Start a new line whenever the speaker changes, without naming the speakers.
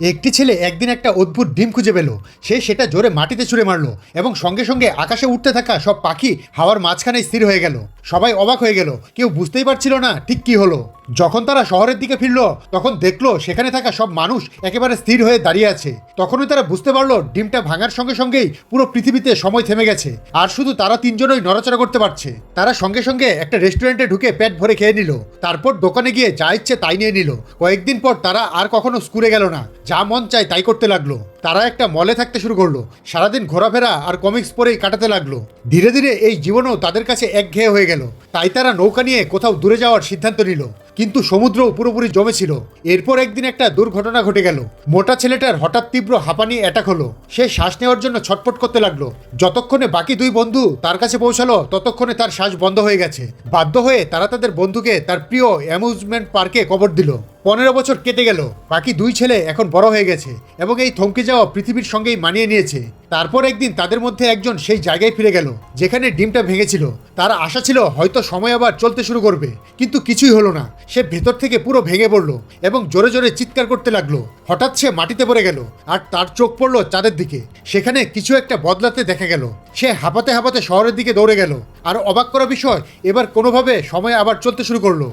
একটি ছেলে একদিন একটা অদ্ভুত ডিম খুঁজে পেল। সে সেটা জোরে মাটিতে ছুঁড়ে মারলো এবং সঙ্গে সঙ্গে আকাশে উঠতে থাকা সব পাখি হাওয়ার মাঝখানে স্থির হয়ে গেল। সবাই অবাক হয়ে গেল, কেউ বুঝতেই পারছিল না ঠিক কি হলো। যখন তারা শহরের দিকে ফিরলো তখন দেখলো সেখানে থাকা সব মানুষ একেবারে স্থির হয়ে দাঁড়িয়ে আছে। তখনই তারা বুঝতে পারলো ডিমটা ভাঙার সঙ্গে সঙ্গেই পুরো পৃথিবীতে সময় থেমে গেছে, আর শুধু তারা তিনজনই নড়াচড়া করতে পারছে। তারা সঙ্গে সঙ্গে একটা রেস্টুরেন্টে ঢুকে পেট ভরে খেয়ে নিল, তারপর দোকানে গিয়ে যা ইচ্ছে তাই নিয়ে নিল। কয়েকদিন পর তারা আর কখনো স্কুলে গেল না, যা মন চায় তাই করতে লাগলো। তারা একটা মলে থাকতে শুরু করলো, সারাদিন ঘোরাফেরা আর কমিক্স পড়েই কাটাতে লাগলো। ধীরে ধীরে এই জীবনও তাদের কাছে একঘেয়ে হয়ে গেল, তাই তারা নৌকা নিয়ে কোথাও দূরে যাওয়ার সিদ্ধান্ত নিল। কিন্তু সমুদ্রও পুরোপুরি জমেছিল। এরপর একদিন একটা দুর্ঘটনা ঘটে গেল। মোটা ছেলেটার হঠাৎ তীব্র হাঁপানি অ্যাটাক হলো। সে শ্বাস নেওয়ার জন্য ছটফট করতে লাগলো। যতক্ষণে বাকি দুই বন্ধু তার কাছে পৌঁছালো ততক্ষণে তার শ্বাস বন্ধ হয়ে গেছে। বাধ্য হয়ে তারা তাদের বন্ধুকে তার প্রিয় অ্যামিউজমেন্ট পার্কে কবর দিল। 15 বছর কেটে গেল, বাকি দুই ছেলে এখন বড় হয়ে গেছে এবং এই থমকে যাওয়া পৃথিবীর সঙ্গেই মানিয়ে নিয়েছে। তারপর একদিন তাদের মধ্যে একজন সেই জায়গায় ফিরে গেল যেখানে ডিমটা ভেঙেছিল। তার আশা ছিল হয়তো সময় আবার চলতে শুরু করবে, কিন্তু কিছুই হলো না। সে ভেতর থেকে পুরো ভেঙে পড়লো এবং জোরে জোরে চিৎকার করতে লাগলো। হঠাৎ সে মাটিতে পড়ে গেল আর তার চোখ পড়লো চাঁদের দিকে। সেখানে কিছু একটা বদলাতে দেখা গেল। সে হাঁপাতে হাঁপাতে শহরের দিকে দৌড়ে গেল, আর অবাক করা বিষয়, এবার কোনোভাবে সময় আবার চলতে শুরু করলো।